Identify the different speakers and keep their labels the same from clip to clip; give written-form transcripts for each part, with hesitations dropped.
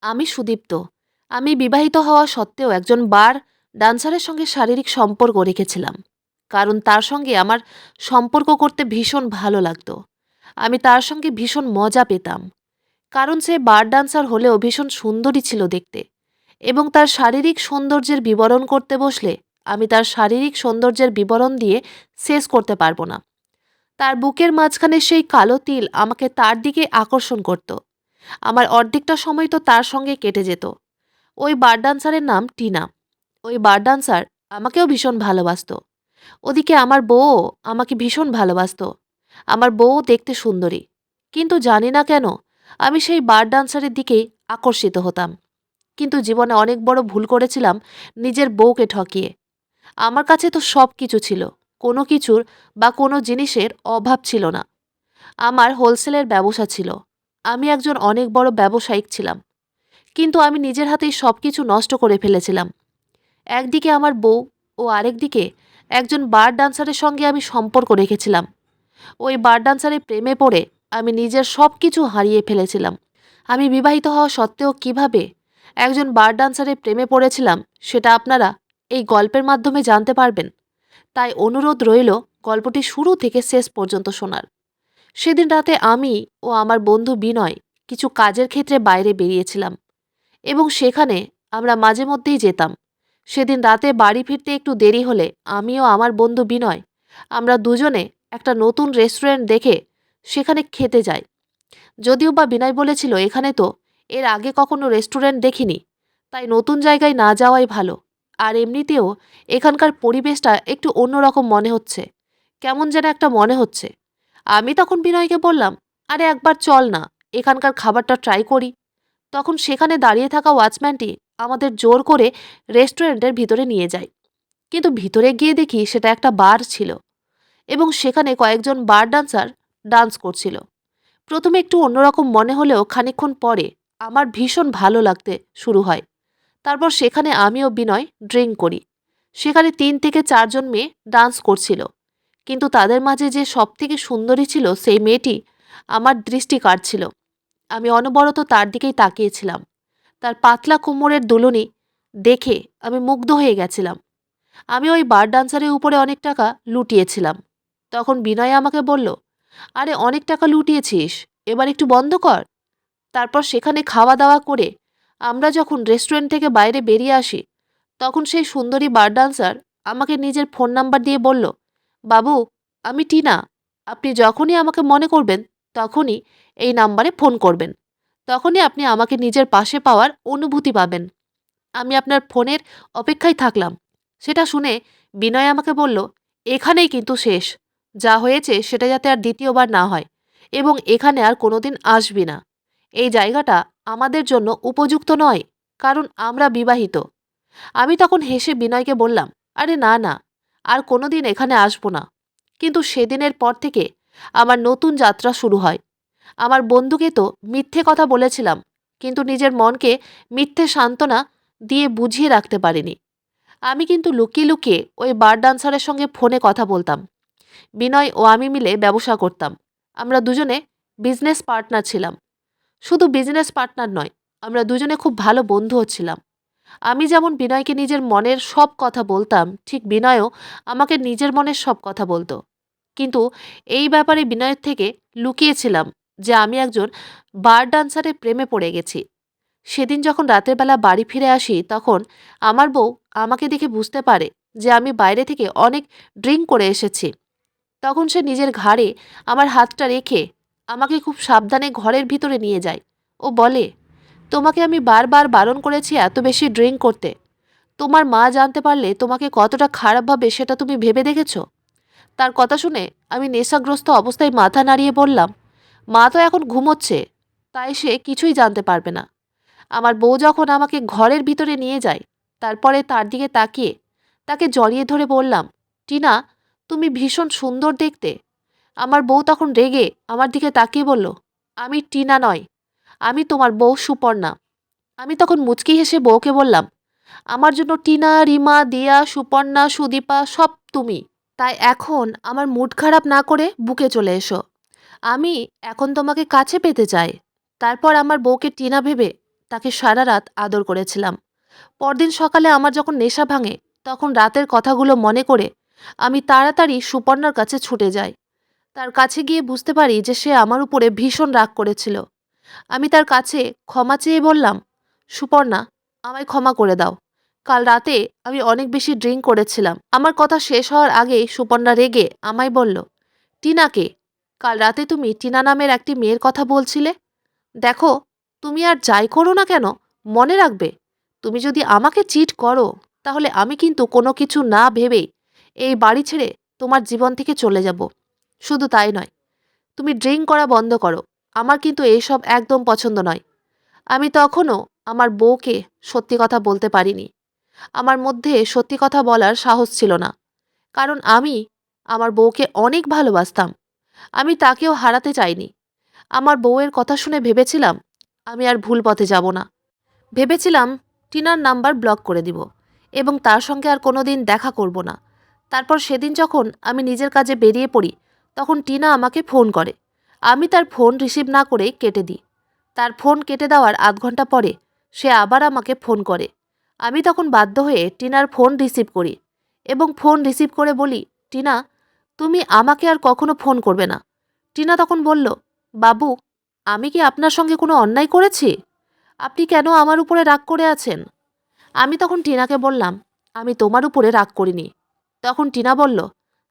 Speaker 1: আমি সুদীপ্ত। আমি বিবাহিত হওয়া সত্ত্বেও একজন বার ডান্সারের সঙ্গে শারীরিক সম্পর্ক রেখেছিলাম। কারণ তার সঙ্গে আমার সম্পর্ক করতে ভীষণ ভালো লাগতো। আমি তার সঙ্গে ভীষণ মজা পেতাম। কারণ সে বার ডান্সার হলেও ভীষণ সুন্দরী ছিল দেখতে। এবং তার শারীরিক সৌন্দর্যের বিবরণ করতে বসলে আমি তার শারীরিক সৌন্দর্যের বিবরণ দিয়ে শেষ করতে পারবো না। তার বুকের মাঝখানে সেই কালো তিল আমাকে তার দিকে আকর্ষণ করত। আমার অর্ধেকটা সময় তো তার সঙ্গে কেটে যেত। ওই বার ডান্সারের নাম টিনা। ওই বার ডান্সার আমাকেও ভীষণ ভালোবাসতো। ওদিকে আমার বউও আমাকে ভীষণ ভালোবাসতো। আমার বউও দেখতে সুন্দরী। কিন্তু জানি না কেন আমি সেই বার ডান্সারের দিকেই আকর্ষিত হতাম। কিন্তু জীবনে অনেক বড় ভুল করেছিলাম নিজের বউকে ঠকিয়ে। আমার কাছে তো সব কিছু ছিল। কোনো কিছুর বা কোনো জিনিসের অভাব ছিল না। আমার হোলসেলের ব্যবসা ছিল। আমি একজন অনেক বড় ব্যবসায়িক ছিলাম। কিন্তু আমি নিজের হাতেই সবকিছু নষ্ট করে ফেলেছিলাম। একদিকে আমার বউ ও আরেকদিকে একজন বার ডান্সারের সঙ্গে আমি সম্পর্ক রেখেছিলাম। ওই বার ডান্সারের প্রেমে পড়ে আমি নিজের সবকিছু হারিয়ে ফেলেছিলাম। আমি বিবাহিত হওয়া সত্ত্বেও কিভাবে একজন বার ডান্সারের প্রেমে পড়েছিলাম সেটা আপনারা এই গল্পের মাধ্যমে জানতে পারবেন। তাই অনুরোধ রইল গল্পটি শুরু থেকে শেষ পর্যন্ত শোনার। সেদিন রাতে আমি ও আমার বন্ধু বিনয় কিছু কাজের ক্ষেত্রে বাইরে বেরিয়েছিলাম এবং সেখানে আমরা মাঝে মধ্যেই যেতাম। সেদিন রাতে বাড়ি ফিরতে একটু দেরি হলে আমি ও আমার বন্ধু বিনয় আমরা দুজনে একটা নতুন রেস্টুরেন্ট দেখে সেখানে খেতে যাই। যদিও বা বিনয় বলেছিল এখানে তো এর আগে কখনো রেস্টুরেন্ট দেখিনি, তাই নতুন জায়গায় না যাওয়াই ভালো। আর এমনিতেও এখানকার পরিবেশটা একটু অন্যরকম মনে হচ্ছে, কেমন যেন একটা মনে হচ্ছে। আমি তখন বিনয়কে বললাম, আরে একবার চল না, এখানকার খাবারটা ট্রাই করি। তখন সেখানে দাঁড়িয়ে থাকা ওয়াচম্যানটি আমাদের জোর করে রেস্টুরেন্টের ভিতরে নিয়ে যায়। কিন্তু ভিতরে গিয়ে দেখি সেটা একটা বার ছিল এবং সেখানে কয়েকজন বার ডান্সার ডান্স করছিল। প্রথমে একটু অন্যরকম মনে হলেও খানিকক্ষণ পরে আমার ভীষণ ভালো লাগতে শুরু হয়। তারপর সেখানে আমি ও বিনয় ড্রিঙ্ক করি। সেখানে 3 থেকে 4 জন মেয়ে ডান্স করছিল। কিন্তু তাদের মাঝে যে সবথেকে সুন্দরী ছিল সেই মেয়েটি আমার দৃষ্টি কাড়ছিল। আমি অনবরত তার দিকেই তাকিয়েছিলাম। তার পাতলা কোমরের দুলুনি দেখে আমি মুগ্ধ হয়ে গেছিলাম। আমি ওই বার ডান্সারের উপরে অনেক টাকা লুটিয়েছিলাম। তখন বিনয় আমাকে বলল, আরে অনেক টাকা লুটিয়েছিস, এবার একটু বন্ধ কর। তারপর সেখানে খাওয়া দাওয়া করে আমরা যখন রেস্টুরেন্ট থেকে বাইরে বেরিয়ে আসি তখন সেই সুন্দরী বার ডান্সার আমাকে নিজের ফোন নাম্বার দিয়ে বলল, বাবু, আমি টিনা, আপনি যখনই আমাকে মনে করবেন তখনই এই নাম্বারে ফোন করবেন। তখনই আপনি আমাকে নিজের পাশে পাওয়ার অনুভূতি পাবেন। আমি আপনার ফোনের অপেক্ষায় থাকলাম। সেটা শুনে বিনয় আমাকে বলল, এখানেই কিন্তু শেষ। যা হয়েছে সেটা যাতে আর দ্বিতীয়বার না হয় এবং এখানে আর কোনোদিন আসবি না। এই জায়গাটা আমাদের জন্য উপযুক্ত নয়, কারণ আমরা বিবাহিত। আমি তখন হেসে বিনয়কে বললাম, আরে না না, আর কোনোদিন এখানে আসবো না। কিন্তু সেদিনের পর থেকে আমার নতুন যাত্রা শুরু হয়। আমার বন্ধুকে তো মিথ্যে কথা বলেছিলাম, কিন্তু নিজের মনকে মিথ্যে সান্ত্বনা দিয়ে বুঝিয়ে রাখতে পারিনি। আমি কিন্তু লুকিয়ে লুকিয়ে ওই বার ডান্সারের সঙ্গে ফোনে কথা বলতাম। বিনয় ও আমি মিলে ব্যবসা করতাম। আমরা দুজনে বিজনেস পার্টনার ছিলাম। শুধু বিজনেস পার্টনার নয়, আমরা দুজনে খুব ভালো বন্ধুও ছিলাম। আমি যেমন বিনয়কে নিজের মনের সব কথা বলতাম, ঠিক বিনয়ও আমাকে নিজের মনের সব কথা বলতো। কিন্তু এই ব্যাপারে বিনয়ের থেকে লুকিয়েছিলাম যে আমি একজন বার ডান্সারের প্রেমে পড়ে গেছি। সেদিন যখন রাতের বেলা বাড়ি ফিরে আসি তখন আমার বউ আমাকে দেখে বুঝতে পারে যে আমি বাইরে থেকে অনেক ড্রিঙ্ক করে এসেছি। তখন সে নিজের ঘাড়ে আমার হাতটা রেখে আমাকে খুব সাবধানে ঘরের ভিতরে নিয়ে যায় ও বলে, তোমাকে আমি বারবার বারণ করেছি এত বেশি ড্রিঙ্ক করতে। তোমার মা জানতে পারলে তোমাকে কতটা খারাপ ভাবে সেটা তুমি ভেবে দেখেছো? তার কথা শুনে আমি নেশাগ্রস্ত অবস্থায় মাথা নাড়িয়ে বললাম, মা তো এখন ঘুমোচ্ছে, তাই সে কিছুই জানতে পারবে না। আমার বউ যখন আমাকে ঘরের ভিতরে নিয়ে যায় তারপরে তার দিকে তাকিয়ে তাকে জড়িয়ে ধরে বললাম, টিনা, তুমি ভীষণ সুন্দর দেখতে। আমার বউ তখন রেগে আমার দিকে তাকিয়ে বলল, আমি টিনা নয়, আমি তোমার বউ সুপর্ণা। আমি তখন মুচকি হেসে বউকে বললাম, আমার জন্য টিনা, রিমা, দিয়া, সুপর্ণা, সুদীপা সব তুমি। তাই এখন আমার মুড খারাপ না করে বুকে চলে এসো। আমি এখন তোমাকে কাছে পেতে চাই। তারপর আমার বউকে টিনা ভেবে তাকে সারা রাত আদর করেছিলাম। পরদিন সকালে আমার যখন নেশা ভাঙে, তখন রাতের কথাগুলো মনে করে আমি তাড়াতাড়ি সুপর্ণার কাছে ছুটে যাই। তার কাছে গিয়ে বুঝতে পারি যে সে আমার উপরে ভীষণ রাগ করেছিল। আমি তার কাছে ক্ষমা চেয়ে বললাম, সুপর্ণা, আমায় ক্ষমা করে দাও। কাল রাতে আমি অনেক বেশি ড্রিঙ্ক করেছিলাম। আমার কথা শেষ হওয়ার আগেই সুপর্ণা রেগে আমায় বলল, টিনাকে, কাল রাতে তুমি টিনা নামের একটি মেয়ের কথা বলছিলে। দেখো, তুমি আর যাই করো না কেন, মনে রাখবে, তুমি যদি আমাকে চিট করো, তাহলে আমি কিন্তু কোনো কিছু না ভেবেই এই বাড়ি ছেড়ে তোমার জীবন থেকে চলে যাব। শুধু তাই নয়, তুমি ড্রিঙ্ক করা বন্ধ করো। আমার কিন্তু এইসব একদম পছন্দ নয়। আমি তখনও আমার বউকে সত্যি কথা বলতে পারিনি। আমার মধ্যে সত্যি কথা বলার সাহস ছিল না। কারণ আমি আমার বউকে অনেক ভালোবাসতাম। আমি তাকেও হারাতে চাইনি। আমার বউয়ের কথা শুনে ভেবেছিলাম আমি আর ভুল পথে যাব না। ভেবেছিলাম টিনার নাম্বার ব্লক করে দিব এবং তার সঙ্গে আর কোনোদিন দেখা করব না। তারপর সেদিন যখন আমি নিজের কাজে বেরিয়ে পড়ি, তখন টিনা আমাকে ফোন করে। আমি তার ফোন রিসিভ না করেই কেটে দিই। তার ফোন কেটে দেওয়ার আধ ঘন্টা পরে সে আবার আমাকে ফোন করে। আমি তখন বাধ্য হয়ে টিনার ফোন রিসিভ করি এবং ফোন রিসিভ করে বলি, টিনা, তুমি আমাকে আর কখনো ফোন করবে না। টিনা তখন বলল, বাবু, আমি কি আপনার সঙ্গে কোনো অন্যায় করেছি? আপনি কেন আমার উপরে রাগ করে আছেন? আমি তখন টিনাকে বললাম, আমি তোমার উপরে রাগ করিনি। তখন টিনা বলল,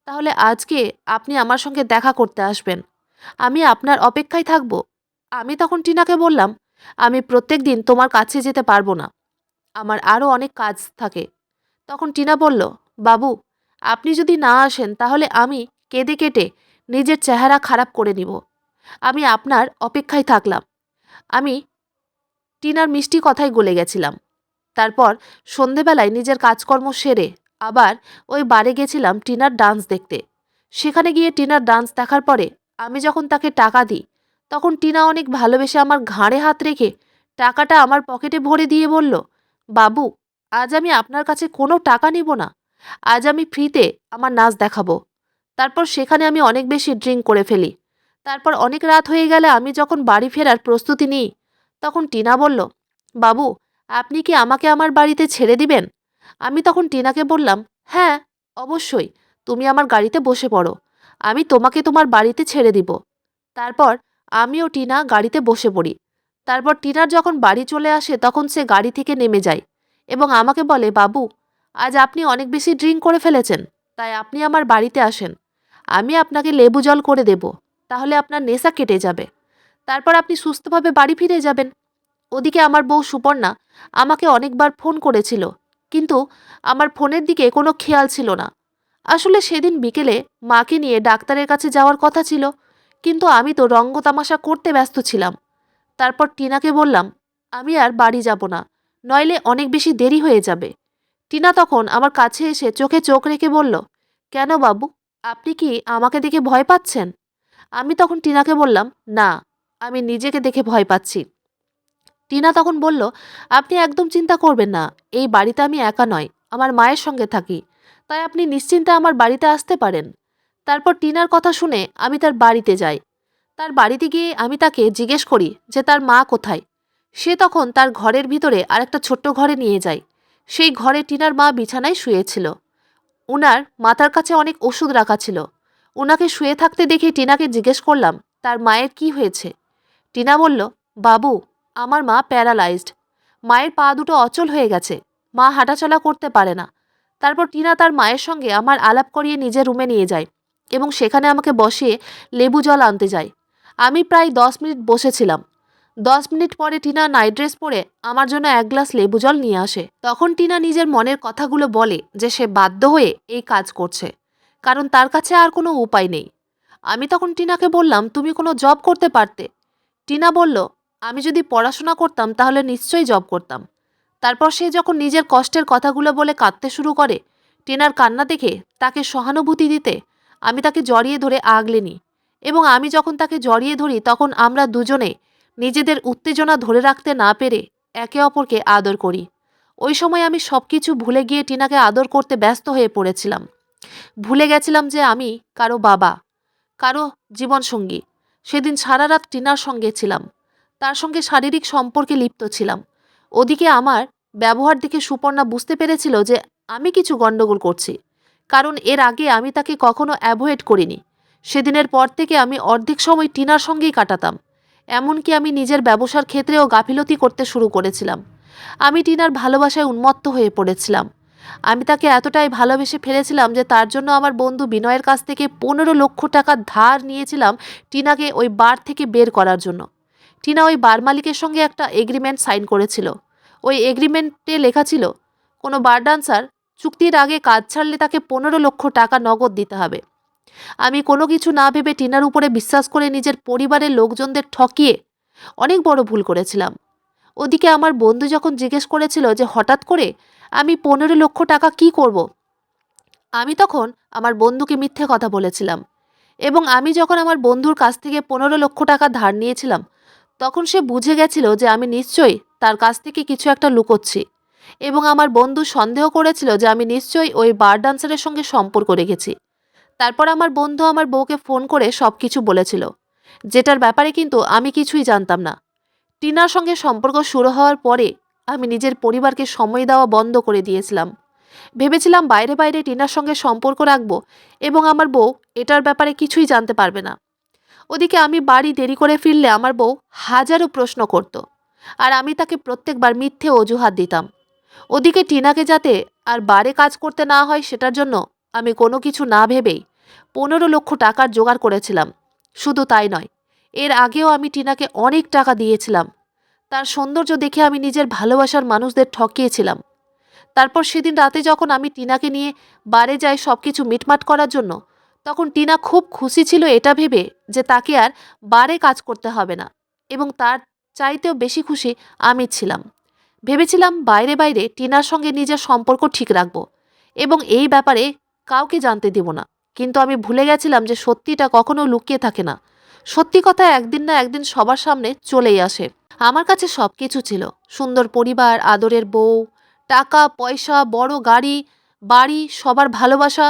Speaker 1: তাহলে আজকে আপনি আমার সঙ্গে দেখা করতে আসবেন। আমি আপনার অপেক্ষায় থাকব। আমি তখন টিনাকে বললাম, আমি প্রত্যেক দিন তোমার কাছে যেতে পারবো না, আমার আরও অনেক কাজ থাকে। তখন টিনা বলল, বাবু, আপনি যদি না আসেন তাহলে আমি কেঁদে কেটে নিজের চেহারা খারাপ করে নিব। আমি আপনার অপেক্ষায় থাকলাম। আমি টিনার মিষ্টি কথায় গলে গেছিলাম। তারপর সন্ধেবেলায় নিজের কাজকর্ম সেরে আবার ওই বারে গেছিলাম টিনার ডান্স দেখতে। সেখানে গিয়ে টিনার ডান্স দেখার পরে আমি যখন তাকে টাকা দিই, তখন টিনা অনেক ভালোবেসে আমার ঘাড়ে হাত রেখে টাকাটা আমার পকেটে ভরে দিয়ে বলল, বাবু, আজ আমি আপনার কাছে কোনো টাকা নিব না। আজ আমি ফ্রিতে আমার নাচ দেখাবো। তারপর সেখানে আমি অনেক বেশি ড্রিঙ্ক করে ফেলি। তারপর অনেক রাত হয়ে গেলে আমি যখন বাড়ি ফেরার প্রস্তুতি নিই, তখন টিনা বলল, বাবু, আপনি কি আমাকে আমার বাড়িতে ছেড়ে দিবেন? আমি তখন টিনাকে বললাম, হ্যাঁ, অবশ্যই, তুমি আমার গাড়িতে বসে পড়ো, আমি তোমাকে তোমার বাড়িতে ছেড়ে দিব। তারপর আমিও টিনা গাড়িতে বসে পড়ি। তারপর টিনার যখন বাড়ি চলে আসে তখন সে গাড়ি থেকে নেমে যায় এবং আমাকে বলে, বাবু, আজ আপনি অনেক বেশি ড্রিঙ্ক করে ফেলেছেন, তাই আপনি আমার বাড়িতে আসেন, আমি আপনাকে লেবু জল করে দেব, তাহলে আপনার নেশা কেটে যাবে, তারপর আপনি সুস্থভাবে বাড়ি ফিরে যাবেন। ওদিকে আমার বউ সুপর্ণা আমাকে অনেকবার ফোন করেছিল, কিন্তু আমার ফোনের দিকে কোনো খেয়াল ছিল না। আসলে সেদিন বিকেলে মাকে নিয়ে ডাক্তারের কাছে যাওয়ার কথা ছিল, কিন্তু আমি তো রঙ্গ তামাশা করতে ব্যস্ত ছিলাম। তারপর টিনাকে বললাম, আমি আর বাড়ি যাব না, নইলে অনেক বেশি দেরি হয়ে যাবে। টিনা তখন আমার কাছে এসে চোখে চোখ রেখে বলল, কেন বাবু, আপনি কি আমাকে দেখে ভয় পাচ্ছেন? আমি তখন টিনাকে বললাম, না, আমি নিজেকে দেখে ভয় পাচ্ছি। টিনা তখন বলল, আপনি একদম চিন্তা করবেন না, এই বাড়িতে আমি একা নয়, আমার মায়ের সঙ্গে থাকি, তাই আপনি নিশ্চিন্তে আমার বাড়িতে আসতে পারেন। তারপর টিনার কথা শুনে আমি তার বাড়িতে যাই। তার বাড়িতে গিয়ে আমি তাকে জিজ্ঞেস করি যে তার মা কোথায়। সে তখন তার ঘরের ভিতরে আরেকটা ছোট্ট ঘরে নিয়ে যায়। সেই ঘরে টিনার মা বিছানায় শুয়েছিল। উনার মাথার কাছে অনেক ওষুধ রাখা ছিল। উনাকে শুয়ে থাকতে দেখে টিনাকে জিজ্ঞেস করলাম, তার মায়ের কি হয়েছে? টিনা বলল, বাবু, আমার মা প্যারালাইজড, মায়ের পা দুটো অচল হয়ে গেছে, মা হাঁটাচলা করতে পারে না। তারপর টিনা তার মায়ের সঙ্গে আমার আলাপ করিয়ে নিজের রুমে নিয়ে যায় এবং সেখানে আমাকে বসিয়ে লেবু জল আনতে যায়। আমি প্রায় 10 মিনিট বসেছিলাম। 10 মিনিট পরে টিনা নাইট ড্রেস পরে আমার জন্য এক গ্লাস লেবু জল নিয়ে আসে। তখন টিনা নিজের মনের কথাগুলো বলে যে সে বাধ্য হয়ে এই কাজ করছে, কারণ তার কাছে আর কোনো উপায় নেই। আমি তখন টিনাকে বললাম, তুমি কোনো জব করতে পারতে। টিনা বলল, আমি যদি পড়াশোনা করতাম তাহলে নিশ্চয়ই জব করতাম। তারপর সে যখন নিজের কষ্টের কথাগুলো বলে কাঁদতে শুরু করে, টিনার কান্না দেখে তাকে সহানুভূতি দিতে আমি তাকে জড়িয়ে ধরে আগলে নিই এবং আমি যখন তাকে জড়িয়ে ধরি তখন আমরা দুজনে নিজেদের উত্তেজনা ধরে রাখতে না পেরে একে অপরকে আদর করি। ওই সময় আমি সব কিছু ভুলে গিয়ে টিনাকে আদর করতে ব্যস্ত হয়ে পড়েছিলাম। ভুলে গেছিলাম যে আমি কারো বাবা, কারো জীবনসঙ্গী। সেদিন সারা রাত টিনার সঙ্গে ছিলাম, তার সঙ্গে শারীরিক সম্পর্কে লিপ্ত ছিলাম। ওদিকে আমার ব্যবহার দেখে সুপর্ণা বুঝতে পেরেছিল যে আমি কিছু গন্ডগোল করছি, কারণ এর আগে আমি তাকে কখনো অ্যাভয়েড করিনি। সেদিনের পর থেকে আমি অর্ধেক সময় টিনার সঙ্গেই কাটাতাম। এমনকি আমি নিজের ব্যবসার ক্ষেত্রেও গাফিলতি করতে শুরু করেছিলাম। আমি টিনার ভালোবাসায় উন্মত্ত হয়ে পড়েছিলাম। আমি তাকে এতটাই ভালোবেসে ফেলেছিলাম যে তার জন্য আমার বন্ধু বিনয়ের কাছ থেকে 15 লক্ষ টাকা ধার নিয়েছিলাম টিনাকে ওই বার থেকে বের করার জন্য। টিনা ওই বার মালিকের সঙ্গে একটা এগ্রিমেন্ট সাইন করেছিল। ওই এগ্রিমেন্টে লেখা ছিল, কোনো বার ডান্সার চুক্তির আগে কাজ ছাড়লে তাকে 15 লক্ষ টাকা নগদ দিতে হবে। আমি কোনো কিছু না ভেবে টিনার উপরে বিশ্বাস করে নিজের পরিবারের লোকজনদের ঠকিয়ে অনেক বড় ভুল করেছিলাম। ওদিকে আমার বন্ধু যখন জিজ্ঞেস করেছিল যে হঠাৎ করে আমি 15 লক্ষ টাকা কি করব, আমি তখন আমার বন্ধুকে মিথ্যে কথা বলেছিলাম। এবং আমি যখন আমার বন্ধুর কাছ থেকে 15 লক্ষ টাকা ধার নিয়েছিলাম, তখন সে বুঝে গেছিল যে আমি নিশ্চয়ই তার কাছ থেকে কিছু একটা লুকোচ্ছি। এবং আমার বন্ধু সন্দেহ করেছিল যে আমি নিশ্চয়ই ওই বার ডান্সারের সঙ্গে সম্পর্ক রেখেছি। তারপর আমার বন্ধু আমার বউকে ফোন করে সব কিছু বলেছিল, যেটার ব্যাপারে কিন্তু আমি কিছুই জানতাম না। টিনার সঙ্গে সম্পর্ক শুরু হওয়ার পরে আমি নিজের পরিবারকে সময় দেওয়া বন্ধ করে দিয়েছিলাম। ভেবেছিলাম বাইরে বাইরে টিনার সঙ্গে সম্পর্ক রাখবো এবং আমার বউ এটার ব্যাপারে কিছুই জানতে পারবে না। ওদিকে আমি বাড়ি দেরি করে ফিরলে আমার বউ হাজারো প্রশ্ন করত, আর আমি তাকে প্রত্যেকবার মিথ্যে অজুহাত দিতাম। ওদিকে টিনাকে যাতে আর বারে কাজ করতে না হয় সেটার জন্য আমি কোনো কিছু না ভেবেই 15 লক্ষ টাকার জোগাড় করেছিলাম। শুধু তাই নয়, এর আগেও আমি টিনাকে অনেক টাকা দিয়েছিলাম। তার সৌন্দর্য দেখে আমি নিজের ভালোবাসার মানুষদের ঠকিয়েছিলাম। তারপর সেদিন রাতে যখন আমি টিনাকে নিয়ে বারে যাই সব কিছু মিটমাট করার জন্য, তখন টিনা খুব খুশি ছিল এটা ভেবে যে তাকে আর বারে কাজ করতে হবে না। এবং তার চাইতেও বেশি খুশি আমি ছিলাম। ভেবেছিলাম বাইরে বাইরে টিনার সঙ্গে নিজের সম্পর্ক ঠিক রাখবো এবং এই ব্যাপারে কাউকে জানতে দেব না। কিন্তু আমি ভুলে গেছিলাম যে সত্যিটা কখনো লুকিয়ে থাকে না। সত্যি কথা একদিন না একদিন সবার সামনে চলেই আসে। আমার কাছে সব কিছু ছিল, সুন্দর পরিবার, আদরের বউ, টাকা পয়সা, বড় গাড়ি, বাড়ি, সবার ভালোবাসা।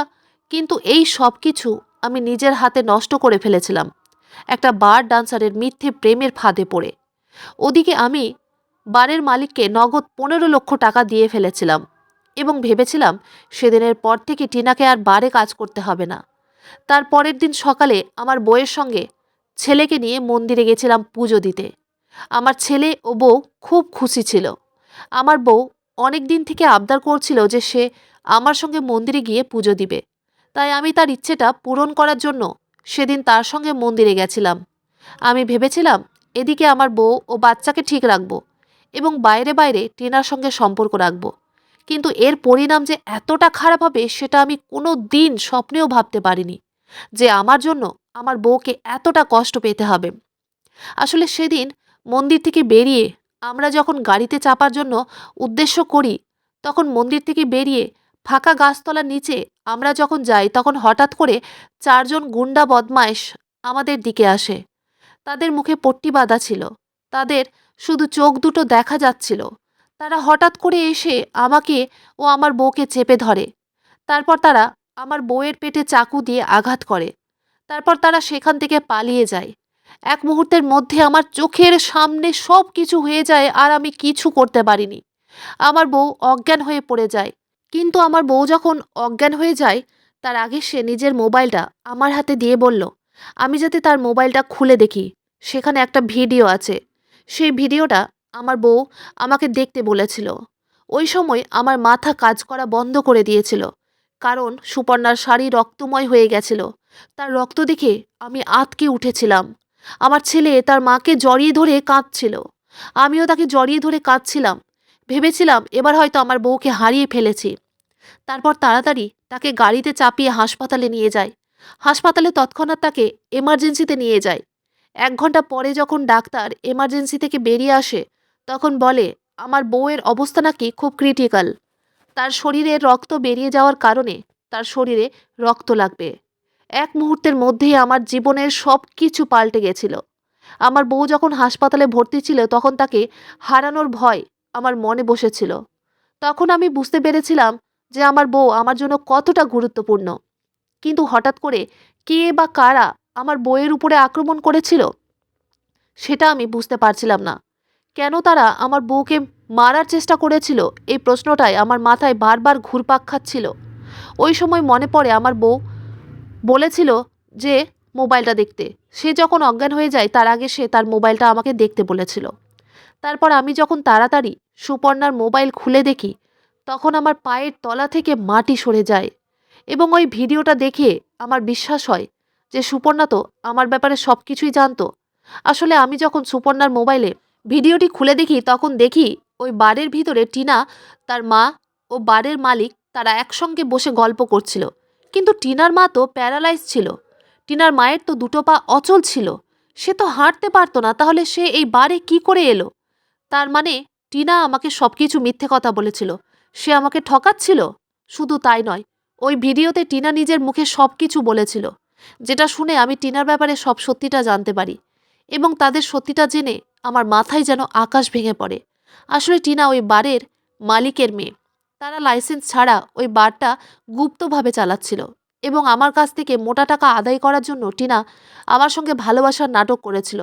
Speaker 1: কিন্তু এই সব কিছু আমি নিজের হাতে নষ্ট করে ফেলেছিলাম একটা বার ডান্সারের মিথ্যে প্রেমের ফাঁদে পড়ে। ওদিকে আমি বারের মালিককে নগদ 15 লক্ষ টাকা দিয়ে ফেলেছিলাম এবং ভেবেছিলাম সেদিনের পর থেকে টিনাকে আর বারে কাজ করতে হবে না। তার পরের দিন সকালে আমার বউয়ের সঙ্গে ছেলেকে নিয়ে মন্দিরে গেছিলাম পুজো দিতে। আমার ছেলে ও বউ খুব খুশি ছিল। আমার বউ অনেক দিন থেকে আবদার করছিল যে সে আমার সঙ্গে মন্দিরে গিয়ে পুজো দিবে। তাই আমি তার ইচ্ছেটা পূরণ করার জন্য সেদিন তার সঙ্গে মন্দিরে গেছিলাম। আমি ভেবেছিলাম এদিকে আমার বউ ও বাচ্চাকে ঠিক রাখবো এবং বাইরে বাইরে টিনার সঙ্গে সম্পর্ক রাখবো। কিন্তু এর পরিণাম যে এতটা খারাপ হবে সেটা আমি কোনো দিন স্বপ্নেও ভাবতে পারিনি, যে আমার জন্য আমার বউকে এতটা কষ্ট পেতে হবে। আসলে সেদিন মন্দির থেকে বেরিয়ে আমরা যখন গাড়িতে চাপার জন্য উদ্দেশ্য করি, তখন মন্দির থেকে বেরিয়ে ফাঁকা গাছতলার নিচে আমরা যখন যাই, তখন হঠাৎ করে 4জন গুন্ডা বদমাইশ আমাদের দিকে আসে। তাদের মুখে পট্টি বাঁধা ছিল, তাদের শুধু চোখ দুটো দেখা যাচ্ছিল। তারা হঠাৎ করে এসে আমাকে ও আমার বউকে চেপে ধরে। তারপর তারা আমার বউয়ের পেটে চাকু দিয়ে আঘাত করে। তারপর তারা সেখান থেকে পালিয়ে যায়। এক মুহূর্তের মধ্যে আমার চোখের সামনে সব কিছু হয়ে যায় আর আমি কিছু করতে পারিনি। আমার বউ অজ্ঞান হয়ে পড়ে যায়। কিন্তু আমার বউ যখন অজ্ঞান হয়ে যায়, তার আগে সে নিজের মোবাইলটা আমার হাতে দিয়ে বলল আমি যাতে তার মোবাইলটা খুলে দেখি, সেখানে একটা ভিডিও আছে। সেই ভিডিওটা আমার বউ আমাকে দেখতে বলেছিল। ওই সময় আমার মাথা কাজ করা বন্ধ করে দিয়েছিল, কারণ সুপর্ণার শাড়ি রক্তময় হয়ে গেছিল। তার রক্ত দেখে আমি আঁতকে উঠেছিলাম। আমার ছেলে তার মাকে জড়িয়ে ধরে কাঁদছিল। আমিও তাকে জড়িয়ে ধরে কাঁদছিলাম। ভেবেছিলাম এবার হয়তো আমার বউকে হারিয়ে ফেলেছি। তারপর তাড়াতাড়ি তাকে গাড়িতে চাপিয়ে হাসপাতালে নিয়ে যায়। হাসপাতালে তৎক্ষণাৎ তাকে এমার্জেন্সিতে নিয়ে যায়। 1 ঘন্টা পরে যখন ডাক্তার এমার্জেন্সি থেকে বেরিয়ে আসে, তখন বলে আমার বউয়ের অবস্থা নাকি খুব ক্রিটিক্যাল। তার শরীরে রক্ত বেরিয়ে যাওয়ার কারণে তার শরীরে রক্ত লাগবে। এক মুহূর্তের মধ্যেই আমার জীবনের সব কিছু পাল্টে গেছিল। আমার বউ যখন হাসপাতালে ভর্তি ছিল, তখন তাকে হারানোর ভয় আমার মনে বসেছিল। তখন আমি বুঝতে পেরেছিলাম যে আমার বউ আমার জন্য কতটা গুরুত্বপূর্ণ। কিন্তু হঠাৎ করে কে বা কারা আমার বউয়ের উপরে আক্রমণ করেছিল সেটা আমি বুঝতে পারছিলাম না। কেন তারা আমার বউকে মারার চেষ্টা করেছিল, এই প্রশ্নটাই আমার মাথায় বারবার ঘুরপাক খাচ্ছিল। ওই সময় মনে পড়ে আমার বউ বলেছিল যে মোবাইলটা দেখতে। সে যখন অজ্ঞান হয়ে যায় তার আগে সে তার মোবাইলটা আমাকে দেখতে বলেছিল। তারপর আমি যখন তাড়াতাড়ি সুপর্ণার মোবাইল খুলে দেখি, তখন আমার পায়ের তলা থেকে মাটি সরে যায় এবং ওই ভিডিওটা দেখে আমার বিশ্বাস হয় যে সুপর্ণা তো আমার ব্যাপারে সব কিছুই জানতো। আসলে আমি যখন সুপর্ণার মোবাইলে ভিডিওটি খুলে দেখি, তখন দেখি ওই বারের ভিতরে টিনা, তার মা ও বারের মালিক তারা একসঙ্গে বসে গল্প করছিল। কিন্তু টিনার মা তো প্যারালাইজ ছিল, টিনার মায়ের তো দুটো পা অচল ছিল, সে তো হাঁটতে পারতো না, তাহলে সে এই বারে কি করে এলো? তার মানে টিনা আমাকে সবকিছু মিথ্যে কথা বলেছিল, সে আমাকে ঠকাচ্ছিল। শুধু তাই নয়, ওই ভিডিওতে টিনা নিজের মুখে সবকিছু বলেছিল, যেটা শুনে আমি টিনার ব্যাপারে সব সত্যিটা জানতে পারি এবং তাদের সত্যিটা জেনে আমার মাথায় যেন আকাশ ভেঙে পড়ে। আসলে টিনা ওই বারের মালিকের মেয়ে। তারা লাইসেন্স ছাড়া ওই বারটা গুপ্তভাবে চালাচ্ছিল এবং আমার কাছ থেকে মোটা টাকা আদায় করার জন্য টিনা আমার সঙ্গে ভালোবাসার নাটক করেছিল।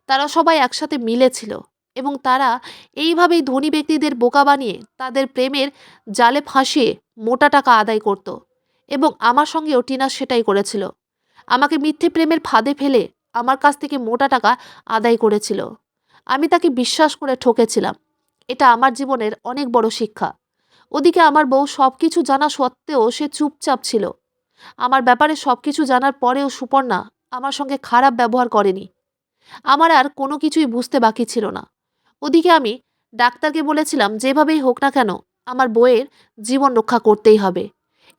Speaker 1: তারা সবাই একসাথে মিলেছিল এবং তারা এইভাবেই ধনী ব্যক্তিদের বোকা বানিয়ে তাদের প্রেমের জালে ফাঁসিয়ে মোটা টাকা আদায় করত এবং আমার সঙ্গেও টিনা সেটাই করেছিল। আমাকে মিথ্যে প্রেমের ফাঁদে ফেলে আমার কাছ থেকে মোটা টাকা আদায় করেছিল। আমি তাকে বিশ্বাস করে ঠকেছিলাম। এটা আমার জীবনের অনেক বড় শিক্ষা। ওদিকে আমার বউ সব কিছু জানা সত্ত্বেও সে চুপচাপ ছিল। আমার ব্যাপারে সব কিছু জানার পরেও সুপর্ণা আমার সঙ্গে খারাপ ব্যবহার করেনি। আমার আর কোনো কিছুই বুঝতে বাকি ছিল না। ওদিকে আমি ডাক্তারকে বলেছিলাম যেভাবেই হোক না কেন আমার বউয়ের জীবন রক্ষা করতেই হবে।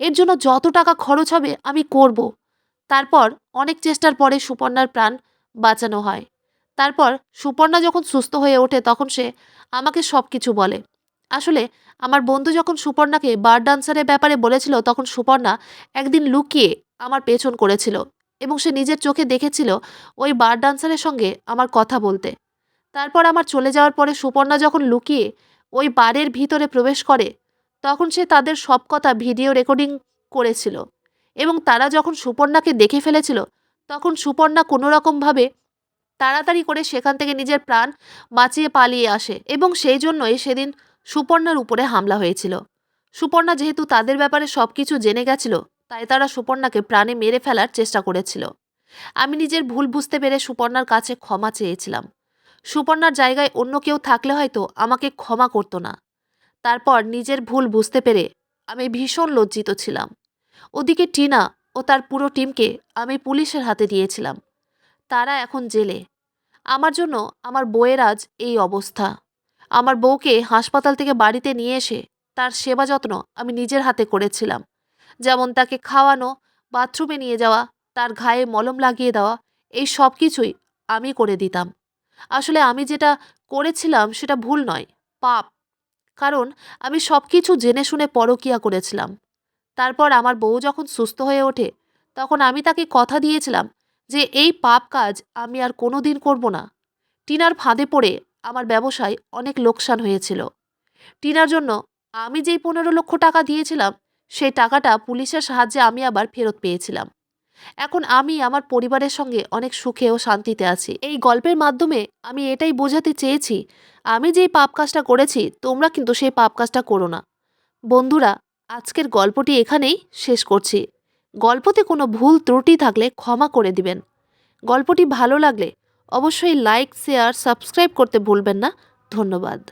Speaker 1: এর জন্য যত টাকা খরচ হবে আমি করব। তারপর অনেক চেষ্টার পরে সুপর্ণার প্রাণ বাঁচানো হয়। তারপর সুপর্ণা যখন সুস্থ হয়ে ওঠে তখন সে আমাকে সব কিছু বলে। আসলে আমার বন্ধু যখন সুপর্ণাকে বার ডান্সারের ব্যাপারে বলেছিল, তখন সুপর্ণা একদিন লুকিয়ে আমার পেছন করেছিল এবং সে নিজের চোখে দেখেছিল ওই বার ডান্সারের সঙ্গে আমার কথা বলতে। তারপর আমার চলে যাওয়ার পরে সুপর্ণা যখন লুকিয়ে ওই বারের ভিতরে প্রবেশ করে, তখন সে তাদের সব কথা ভিডিও রেকর্ডিং করেছিল এবং তারা যখন সুপর্ণাকে দেখে ফেলেছিল, তখন সুপর্ণা কোনো রকমভাবে তাড়াতাড়ি করে সেখান থেকে নিজের প্রাণ বাঁচিয়ে পালিয়ে আসে এবং সেই জন্যই সেদিন সুপর্ণার উপরে হামলা হয়েছিল। সুপর্ণা যেহেতু তাদের ব্যাপারে সব কিছু জেনে গেছিল, তাই তারা সুপর্ণাকে প্রাণে মেরে ফেলার চেষ্টা করেছিল। আমি নিজের ভুল বুঝতে পেরে সুপর্ণার কাছে ক্ষমা চেয়েছিলাম। সুপর্ণার জায়গায় অন্য কেউ থাকলে হয়তো আমাকে ক্ষমা করতো না। তারপর নিজের ভুল বুঝতে পেরে আমি ভীষণ লজ্জিত ছিলাম। ওদিকে টিনা ও তার পুরো টিমকে আমি পুলিশের হাতে দিয়েছিলাম। তারা এখন জেলে। আমার জন্য আমার বউয়ের আজ এই অবস্থা। আমার বউকে হাসপাতাল থেকে বাড়িতে নিয়ে এসে তার সেবা যত্ন আমি নিজের হাতে করেছিলাম। যেমন তাকে খাওয়ানো, বাথরুমে নিয়ে যাওয়া, তার ঘায়ে মলম লাগিয়ে দেওয়া, এই সব কিছুই আমি করে দিতাম। আসলে আমি যেটা করেছিলাম সেটা ভুল নয়, পাপ। কারণ আমি সব কিছু জেনে শুনে পরকীয়া করেছিলাম। তারপর আমার বউ যখন সুস্থ হয়ে ওঠে, তখন আমি তাকে কথা দিয়েছিলাম যে এই পাপ কাজ আমি আর কোনো দিন করব না। টিনার ফাঁদে পড়ে আমার ব্যবসায় অনেক লোকসান হয়েছিল। টিনার জন্য আমি যেই 15 লক্ষ টাকা দিয়েছিলাম, সেই টাকাটা পুলিশের সাহায্যে আমি আবার ফেরত পেয়েছিলাম। এখন আমি আমার পরিবারের সঙ্গে অনেক সুখে ও শান্তিতে আছি। এই গল্পের মাধ্যমে আমি এটাই বোঝাতে চেয়েছি, আমি যেই পাপ কাজটা করেছি তোমরা কিন্তু সেই পাপ কাজটা করো না। বন্ধুরা, আজকের গল্পটি এখানেই শেষ করছি। গল্পতে কোনো ভুল ত্রুটি থাকলে ক্ষমা করে দিবেন। গল্পটি ভালো লাগলে অবশ্যই লাইক, শেয়ার, সাবস্ক্রাইব করতে ভুলবেন না। ধন্যবাদ।